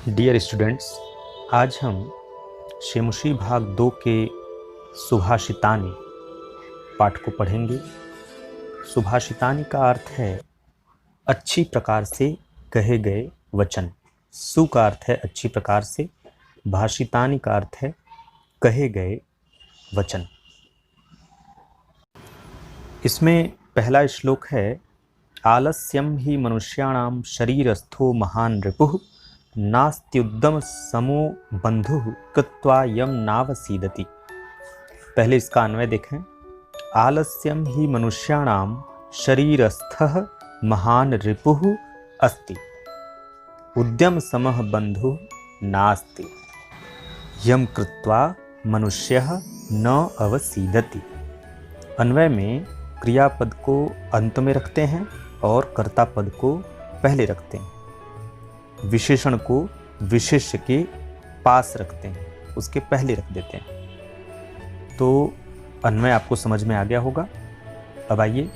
Dear students, आज हम शेमुशी भाग 2 के सुभाषितानि पाठ को पढ़ेंगे। सुभाषितानि का अर्थ है अच्छी प्रकार से कहे गए वचन। सु का अर्थ है अच्छी प्रकार से, भाषितानि का अर्थ है कहे गए वचन। इसमें पहला श्लोक है, आलस्यम ही मनुष्याणाम शरीरस्थो महान रिपुः नास्त्युद्यम समो बंधु कृत्वा यम नावसीदति। पहले इसका अन्वय देखें। आलस्यम ही मनुष्याणाम शरीरस्थः महान रिपुः अस्ति उद्यम समः बंधु नास्ति यम कृत्वा मनुष्यः न अवसीदति। अन्वय में क्रियापद को अंत में रखते हैं और कर्ता पद को पहले रखते हैं। विशेषण को विशेष्य के पास रखते हैं, उसके पहले रख देते हैं। तो अन्वय आपको समझ में आ गया होगा। अब आइए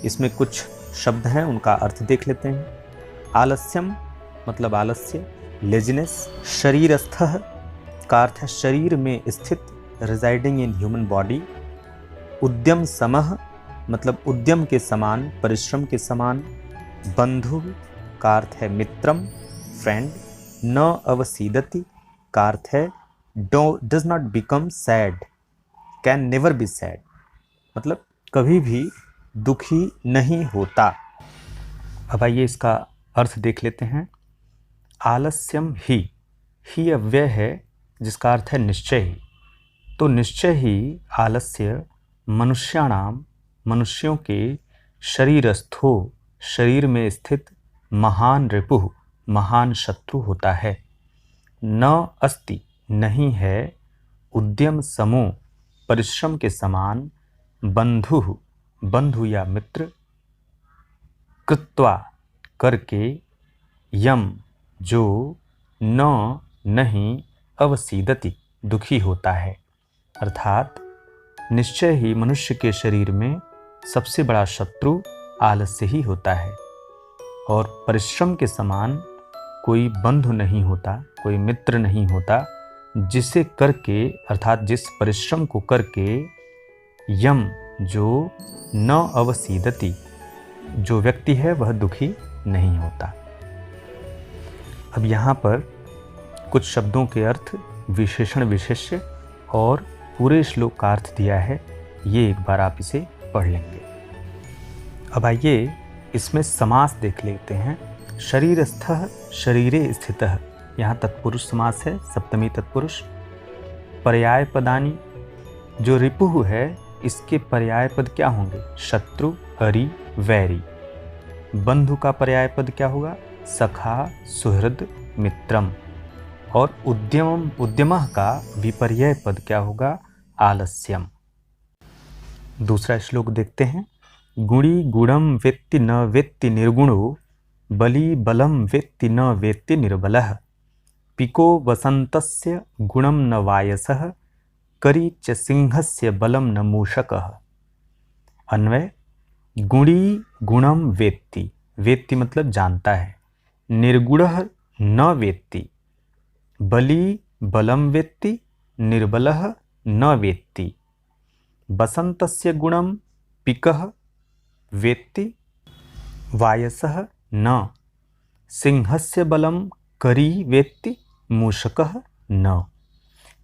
इसमें कुछ शब्द हैं, उनका अर्थ देख लेते हैं। आलस्यम मतलब आलस्य, लेजिनेस। शरीरस्थः का अर्थ है शरीर में स्थित, रिजाइडिंग इन ह्यूमन बॉडी। उद्यम समः मतलब उद्यम के समान, परिश्रम के समान। बंधु का अर्थ है मित्रम, फ्रेंड। न अवसीदति का अर्थ है does not become sad, can never be sad, मतलब कभी भी दुखी नहीं होता। अब आइए इसका अर्थ देख लेते हैं। आलस्यम ही अव्यय है जिसका अर्थ है निश्चय ही। तो निश्चय ही आलस्य मनुष्याणाम मनुष्यों के शरीरस्थो शरीर में स्थित महान रिपुः महान शत्रु होता है। न अस्ति नहीं है, उद्यम समो परिश्रम के समान, बंधु बंधु या मित्र, कृत्वा करके, यम जो, न नहीं, अवसीदति दुखी होता है। अर्थात निश्चय ही मनुष्य के शरीर में सबसे बड़ा शत्रु आलस्य ही होता है और परिश्रम के समान कोई बंधु नहीं होता, कोई मित्र नहीं होता, जिसे करके अर्थात जिस परिश्रम को करके यम जो न अवसीदति जो व्यक्ति है वह दुखी नहीं होता। अब यहाँ पर कुछ शब्दों के अर्थ, विशेषण विशेष्य और पूरे श्लोक का अर्थ दिया है, ये एक बार आप इसे पढ़ लेंगे। अब आइए इसमें समास देख लेते हैं। शरीरस्थः शरीरे स्थितः, यहाँ तत्पुरुष समास है, सप्तमी तत्पुरुष। पर्याय पदानि, जो रिपुः है इसके पर्याय पद क्या होंगे? शत्रु, हरि, वैरी। बंधु का पर्याय पद क्या होगा? सखा, सुहृद, मित्रम। और उद्यमः का विपर्यय पद क्या होगा? आलस्यम। दूसरा श्लोक देखते हैं। गुणी गुणम वेत्ति न वेत्ति निर्गुणो बली बलम वेत्ति न वेत्ति निर्बलः पिको वसन्तस्य गुणम न वायसः करी च सिंहस्य बलम न मूषकः। अन्वय, गुणी गुणम वेत्ति, वेत्ति मतलब जानता है, निर्गुणः न वेत्ति, बली बलम वेत्ति, निर्बलः न वेत्ति, वसन्तस्य गुणम पिकः वेत्ति, वायसः न, सिंहस्य बलम करी वेत्ति, मूषकः न।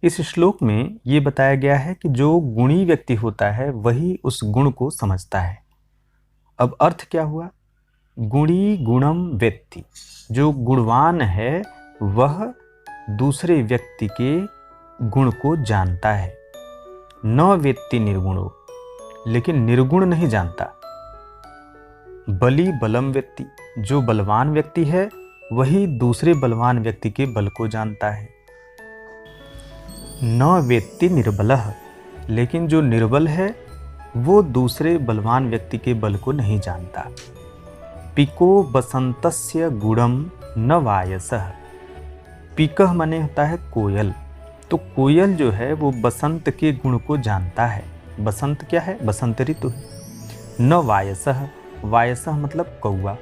इस श्लोक में ये बताया गया है कि जो गुणी व्यक्ति होता है वही उस गुण को समझता है। अब अर्थ क्या हुआ? गुणी गुणम वेत्ति, जो गुणवान है वह दूसरे व्यक्ति के गुण को जानता है। न वेत्ति निर्गुणो, लेकिन निर्गुण नहीं जानता। बली बलम व्यक्ति, जो बलवान व्यक्ति है वही दूसरे बलवान व्यक्ति के बल को जानता है। न वेत्ति निर्बलः, लेकिन जो निर्बल है वो दूसरे बलवान व्यक्ति के बल को नहीं जानता। पिको बसंतस्य गुणम न वायसः, पिकः माने होता है कोयल, तो कोयल जो है वो बसंत के गुण को जानता है। बसंत क्या है? बसंत ऋतु है। न वायसः, वायसः मतलब कौआ,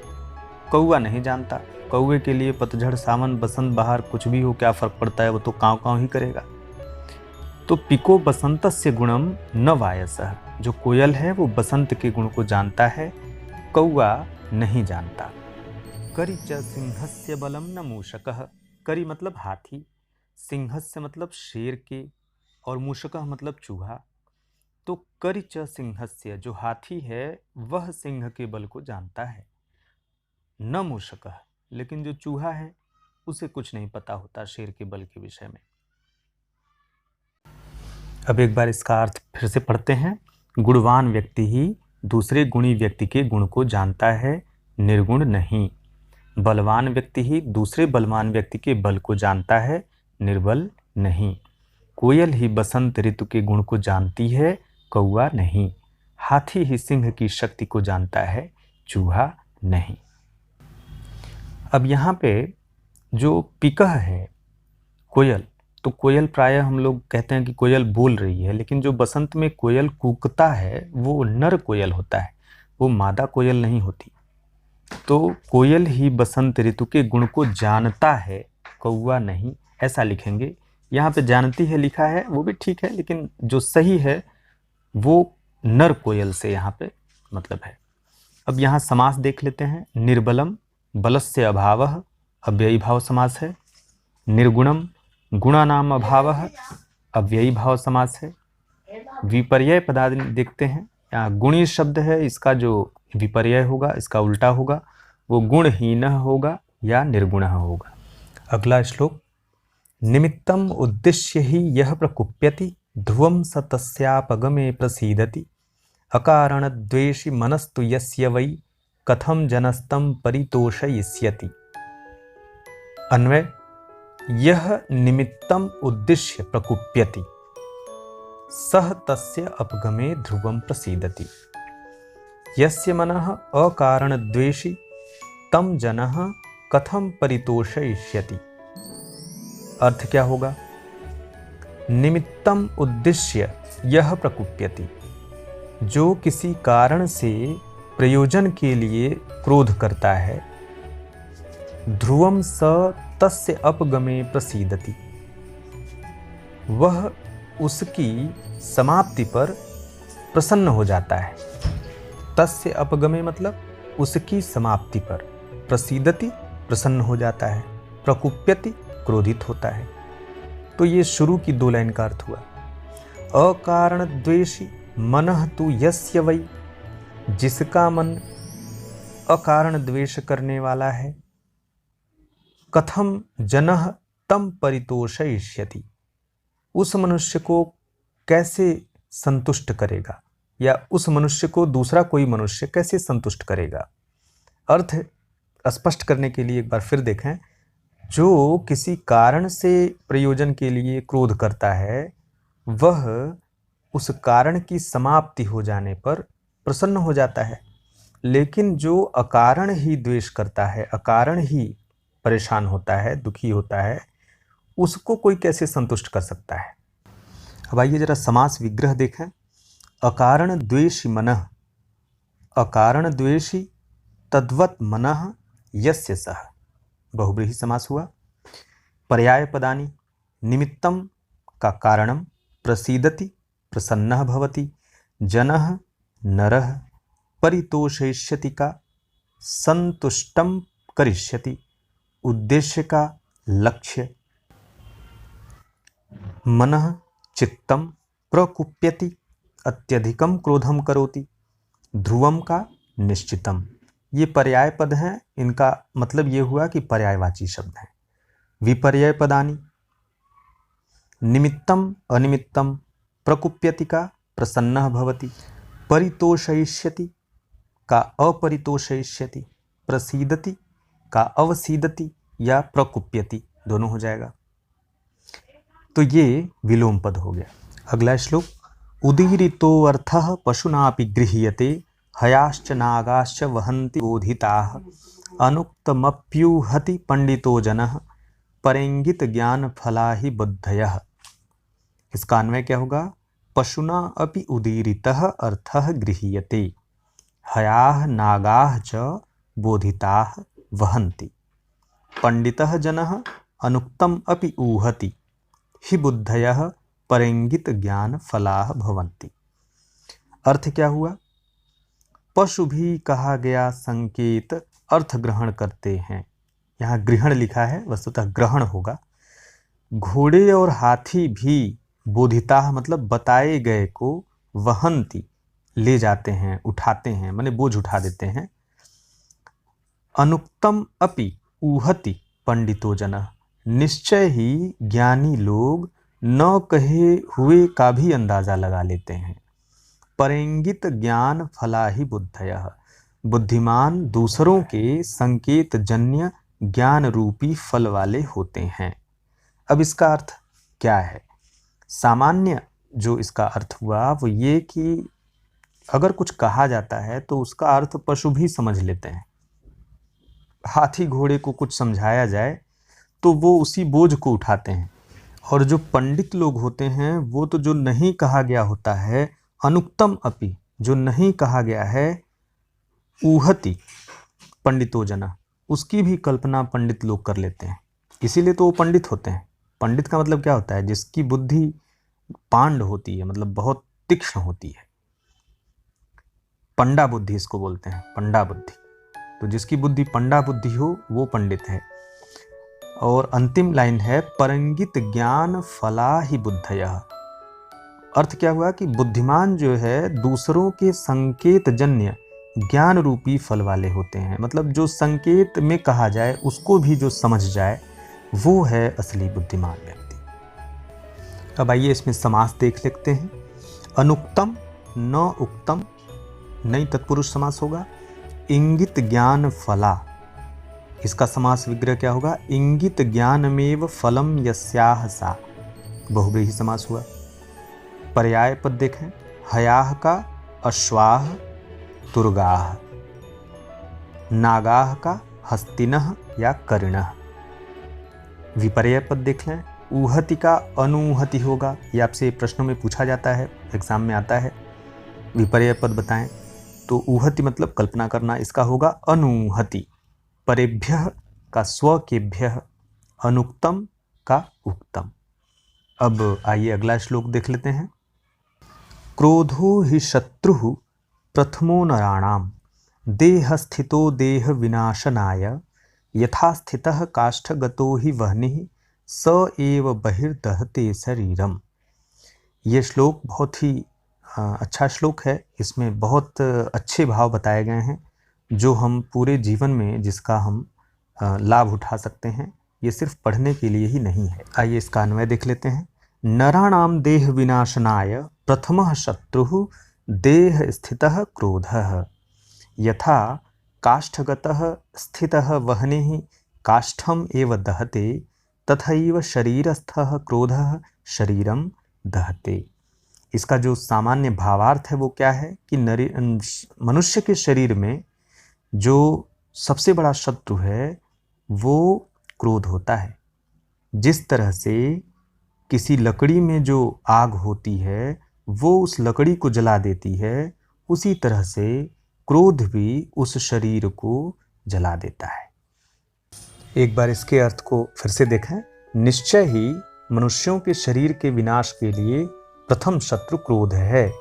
कौआ नहीं जानता। कौवे के लिए पतझड़ सावन बसंत बहार कुछ भी हो, क्या फर्क पड़ता है, वो तो काँव काँव ही करेगा। तो पिको बसंतस्य गुणम न वायसः, जो कोयल है वो बसंत के गुण को जानता है, कौवा नहीं जानता। करि च सिंहस्य बलम न मूषकः, करि मतलब हाथी, सिंहस्य मतलब शेर के, और मूषकः मतलब चूहा। तो करि च सिंहस्य, जो हाथी है वह सिंह के बल को जानता है, न मूषकः, लेकिन जो चूहा है उसे कुछ नहीं पता होता शेर के बल के विषय में। अब एक बार इसका अर्थ फिर से पढ़ते हैं। गुणवान व्यक्ति ही दूसरे गुणी व्यक्ति के गुण को जानता है, निर्गुण नहीं। बलवान व्यक्ति ही दूसरे बलवान व्यक्ति के बल को जानता है, निर्बल नहीं। कोयल ही बसंत ऋतु के गुण को जानती है, कौवा नहीं। हाथी ही सिंह की शक्ति को जानता है, चूहा नहीं। अब यहाँ पे जो पिकह है कोयल, तो कोयल प्रायः हम लोग कहते हैं कि कोयल बोल रही है, लेकिन जो बसंत में कोयल कूकता है वो नर कोयल होता है, वो मादा कोयल नहीं होती। तो कोयल ही बसंत ऋतु के गुण को जानता है, कौवा नहीं, ऐसा लिखेंगे। यहाँ पे जानती है लिखा है, वो भी ठीक है, लेकिन जो सही है वो नर कोयल से यहाँ पे मतलब है। अब यहाँ समास देख लेते हैं। निर्बलम बलस्य अभावः, अव्ययी भाव समास है। निर्गुणम गुणानाम अभावः, अव्ययी भाव समास है। विपर्यय पदादि देखते हैं। यहाँ गुणी शब्द है, इसका जो विपर्यय होगा, इसका उल्टा होगा, वो गुणहीन होगा या निर्गुण होगा। अगला श्लोक। निमित्तम उद्देश्य ही यह प्रकुप्यति, ध्रुवं स तस्यापगमे प्रसीदति। अकारण द्वेषी मनस्तु यस्य वै, कथम जनस्तम परितोषयिष्यति। अन्वय। यह निमित्तम उद्देश्य प्रकुप्यति, सह तस्य अपगमे ध्रुवं प्रसीदति। यस्य मनः अकारण द्वेषी, तम जनः कथम परितोषयिष्यति। अर्थ क्या होगा? निमित्तम उद्देश्य यह प्रकुप्यति, जो किसी कारण से प्रयोजन के लिए क्रोध करता है, ध्रुवम स तस्य अपगमे प्रसीदति, वह उसकी समाप्ति पर प्रसन्न हो जाता है। तस्य अपगमे मतलब उसकी समाप्ति पर, प्रसीदति प्रसन्न हो जाता है, प्रकुप्यति क्रोधित होता है। तो ये शुरू की 2 लाइन का अर्थ हुआ। अकारण द्वेषी मनः तु यस्य वै, जिसका मन अकारण द्वेष करने वाला है, कथम जनः तम परितोषयिष्यति, उस मनुष्य को कैसे संतुष्ट करेगा, या उस मनुष्य को दूसरा कोई मनुष्य कैसे संतुष्ट करेगा। अर्थ स्पष्ट करने के लिए एक बार फिर देखें। जो किसी कारण से प्रयोजन के लिए क्रोध करता है, वह उस कारण की समाप्ति हो जाने पर प्रसन्न हो जाता है, लेकिन जो अकारण ही द्वेष करता है, अकारण ही परेशान होता है, दुखी होता है, उसको कोई कैसे संतुष्ट कर सकता है। अब आइए जरा समास विग्रह देखें। अकारण द्वेषी मनः, अकारण द्वेषी तद्वत् मनः यस्य सः, बहुब्रीहि समास हुआ। पर्याय पदानि। निमित्तम का कारणम, प्रसीदति प्रसन्नः भवति, जनः नरः, परितोषयिष्यति का संतुष्टम करिष्यति, उद्देश्य का लक्ष्य। मनः चित्तम प्रकुप्यति, अत्यधिकम क्रोधम करोति, ध्रुवम का निश्चितम। ये पर्याय पद हैं, इनका मतलब ये हुआ कि पर्यायवाची शब्द हैं। विपर्यय पदानि। निमित्तम अनिमित्तम, प्रकुप्यति का प्रसन्नः भवति, परितोषयिष्यति का अपरितोषयिष्यति, प्रसीदति का अवसीदति या प्रकुप्यति, दोनों हो जाएगा। तो ये विलोम पद हो गया। अगला श्लोक। उदीरितो अर्थः पशुनापि गृह्यते, हयाश्च नागाश्च वहन्ति बोधिताः, अनुक्तमप्युहति पंडितो जनः, परेंगित ज्ञान फला ही बुद्धयः। इसका अन्वय क्या होगा? पशुना अपि उदीरितः अर्थः गृह्यते, हयाः नागाः च बोधिताः वहन्ति। पंडितः जनः अनुक्तम अपि ऊहति हि बुद्धयः परंगित ज्ञान फलाः भवन्ति। अर्थ क्या हुआ? पशु भी कहा गया संकेत अर्थ ग्रहण करते हैं। यहाँ ग्रहण लिखा है, वस्तुतः ग्रहण होगा। घोड़े और हाथी भी बोधिता मतलब बताए गए को वहंती ले जाते हैं, उठाते हैं, माने बोझ उठा देते हैं। अनुक्तम अपि ऊहति पंडितो जनः, निश्चय ही ज्ञानी लोग न कहे हुए का भी अंदाजा लगा लेते हैं। परंगित ज्ञान फला ही बुद्धयः, बुद्धिमान दूसरों के संकेत जन्य ज्ञान रूपी फल वाले होते हैं। अब इसका अर्थ क्या है? सामान्य जो इसका अर्थ हुआ वो ये कि अगर कुछ कहा जाता है तो उसका अर्थ पशु भी समझ लेते हैं। हाथी घोड़े को कुछ समझाया जाए तो वो उसी बोझ को उठाते हैं। और जो पंडित लोग होते हैं वो तो जो नहीं कहा गया होता है, अनुक्तम अपि, जो नहीं कहा गया है, ऊहति पंडितो जना, उसकी भी कल्पना पंडित लोग कर लेते हैं। इसीलिए तो वो पंडित होते हैं। पंडित का मतलब क्या होता है? जिसकी बुद्धि पांड होती है, मतलब बहुत तीक्ष्ण होती है। पंडा बुद्धि इसको बोलते हैं, पंडा बुद्धि। तो जिसकी बुद्धि पंडा बुद्धि हो वो पंडित है। और अंतिम लाइन है परंगित ज्ञान फला ही बुद्धयः। अर्थ क्या हुआ कि बुद्धिमान जो है दूसरों के संकेत जन्य ज्ञान रूपी फल वाले होते हैं। मतलब जो संकेत में कहा जाए उसको भी जो समझ जाए वो है असली बुद्धिमान व्यक्ति। अब आइए इसमें समास देख लेते हैं। अनुक्तम न उक्तम नई तत्पुरुष समास होगा। इंगित ज्ञान फला, इसका समास विग्रह क्या होगा? इंगित ज्ञानमेव फलम यस्याह सा, बहुव्रीहि समास हुआ। पर्याय पद देखें। हयाह का अश्वाह तुर्गाह, नागाह का हस्तिनः या करिणः। विपर्यय पद देख लें। ऊहति का अनूहति होगा। ये आपसे प्रश्नों में पूछा जाता है, एग्जाम में आता है। विपर्यय पद बताएं तो ऊहति मतलब कल्पना करना, इसका होगा अनूहति। परेभ्यः का स्व केभ्यः, अनुक्तम का उक्तम। अब आइए अगला श्लोक देख लेते हैं। क्रोधो हि शत्रुः प्रथमो नराणाम, देह स्थितो देह विनाशनाय, यथा स्थितः काष्ठगतो हि वह्निः स एव बहिर्दहते शरीरम। ये श्लोक बहुत ही अच्छा श्लोक है। इसमें बहुत अच्छे भाव बताए गए हैं जो हम पूरे जीवन में जिसका हम लाभ उठा सकते हैं। ये सिर्फ पढ़ने के लिए ही नहीं है। आइए इसका अन्वय देख लेते हैं। नराणाम देह विनाशनाय प्रथमः शत्रुः देह स्थितः क्रोधः, यथा काष्ठगतः स्थितः वह्निः काष्ठम एव दहते, तथैव शरीरस्थः क्रोधः शरीरम दहते। इसका जो सामान्य भावार्थ है वो क्या है कि मनुष्य के शरीर में जो सबसे बड़ा शत्रु है वो क्रोध होता है। जिस तरह से किसी लकड़ी में जो आग होती है वो उस लकड़ी को जला देती है, उसी तरह से क्रोध भी उस शरीर को जला देता है। एक बार इसके अर्थ को फिर से देखें। निश्चय ही मनुष्यों के शरीर के विनाश के लिए प्रथम शत्रु क्रोध है।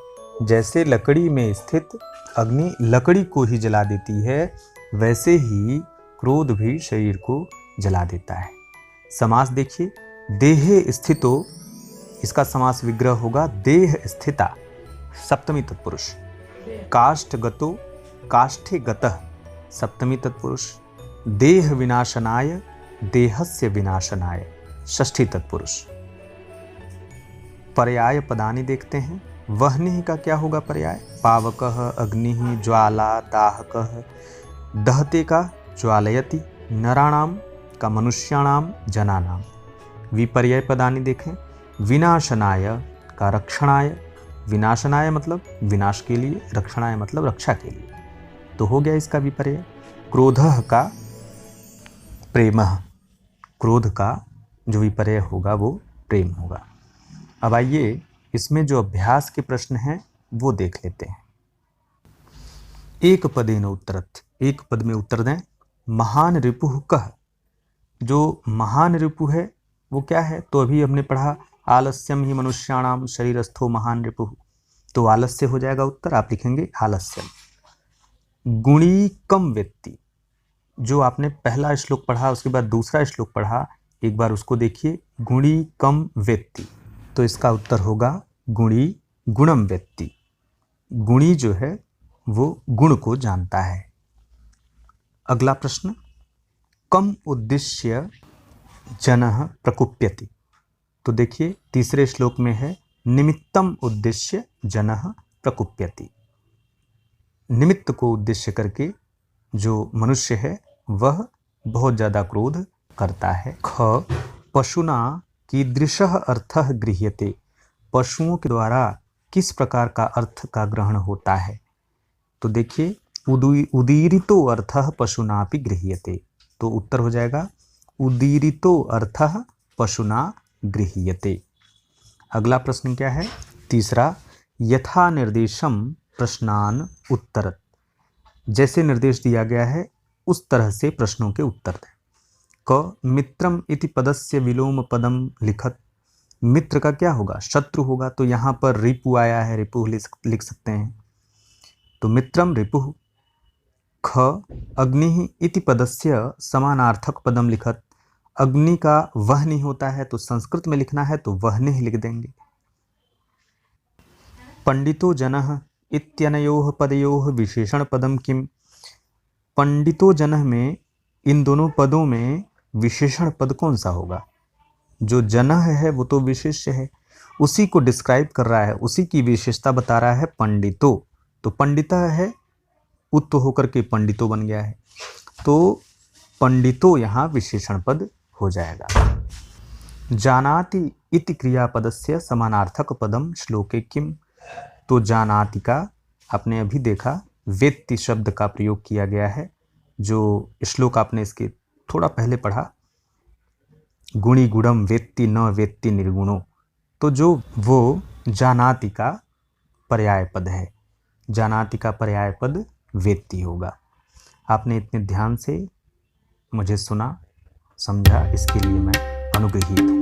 जैसे लकड़ी में स्थित अग्नि लकड़ी को ही जला देती है, वैसे ही क्रोध भी शरीर को जला देता है। समास देखिए। देहे स्थितो, इसका समास विग्रह होगा देह स्थिता, सप्तमी तत्पुरुष। काष्ठगतो, काष्ठे गतः, सप्तमी तत्पुरुष। देह विनाशनाय, देहस्य विनाशनाय, षष्ठी तत्पुरुष। पर्याय पदानि देखते हैं। वह्नि का क्या होगा पर्याय? पावकः, अग्निः, ज्वाला, दाहकः। दहते का ज्वालयति। नराणाम का मनुष्याणाम, जनानाम। विपर्यय पदानि देखें। विनाशनाय का रक्षणाय, विनाशनाय मतलब विनाश के लिए, रक्षणाय मतलब रक्षा के लिए। तो हो गया इसका विपर्यय। क्रोधः का प्रेमः, क्रोध का जो विपर्यय होगा वो प्रेम होगा। अब आइए इसमें जो अभ्यास के प्रश्न हैं वो देख लेते हैं। एक पदेन उत्तरत्, एक पद में उत्तर दें। महान रिपुः कः, जो महान रिपु है वो क्या है? तो अभी हमने पढ़ा आलस्यम ही मनुष्याणाम शरीरस्थो महान रिपु, तो आलस्य हो जाएगा उत्तर, आप लिखेंगे आलस्यम। गुणी कम व्यक्ति, जो आपने पहला श्लोक पढ़ा उसके बाद दूसरा श्लोक पढ़ा, एक बार उसको देखिए। गुणी कम व्यक्ति, तो इसका उत्तर होगा गुणी गुणम व्यक्ति। गुणी जो है वो गुण को जानता है। अगला प्रश्न, कम उद्देश्य जनः प्रकुप्यति। तो देखिए तीसरे श्लोक में है निमित्तम उद्देश्य जनः प्रकुप्यति। निमित्त को उद्देश्य करके जो मनुष्य है वह बहुत ज़्यादा क्रोध करता है। ख पशुना कीदृशः अर्थः गृह्यते। पशुओं के द्वारा किस प्रकार का अर्थ का ग्रहण होता है? तो देखिए उदीरितो अर्थः पशुनापि गृह्यते, तो उत्तर हो जाएगा उदीरितो अर्थः पशुना गृह्यते। अगला प्रश्न क्या है? तीसरा, यथा निर्देशम प्रश्नान उत्तरत। जैसे निर्देश दिया गया है उस तरह से प्रश्नों के उत्तर दें। क मित्रम इति पदस्य विलोम पदम लिखत। मित्र का क्या होगा? शत्रु होगा, तो यहाँ पर रिपु आया है, रिपु लिख सकते हैं, तो मित्रम रिपुः। ख अग्नि इति पदस्य समानार्थक पदम लिखत। अग्नि का वह नहीं होता है, तो संस्कृत में लिखना है तो वह नहीं लिख देंगे। पंडितो जनः इत्यनयोः पदयोः विशेषण पदम किम। पंडितो जनः में इन दोनों पदों में विशेषण पद कौन सा होगा? जो जनः है वो तो विशेष्य है, उसी को डिस्क्राइब कर रहा है, उसी की विशेषता बता रहा है पंडितो, तो पंडिता है उत्त होकर के पंडितो बन गया है, तो पंडितो यहाँ विशेषण पद हो जाएगा। जानाति इति क्रियापदस्य समानार्थक पदम श्लोके किम। तो जानाति का आपने अभी देखा वेत्ति शब्द का प्रयोग किया गया है, जो श्लोक आपने इसके थोड़ा पहले पढ़ा, गुणी गुणम वेत्ति न वेत्ति निर्गुणो, तो जो वो जानाति का पर्याय पद है, जानाति का पर्याय पद वेत्ति होगा। आपने इतने ध्यान से मुझे सुना, समझा, इसके लिए मैं अनुग्रहीत हूँ।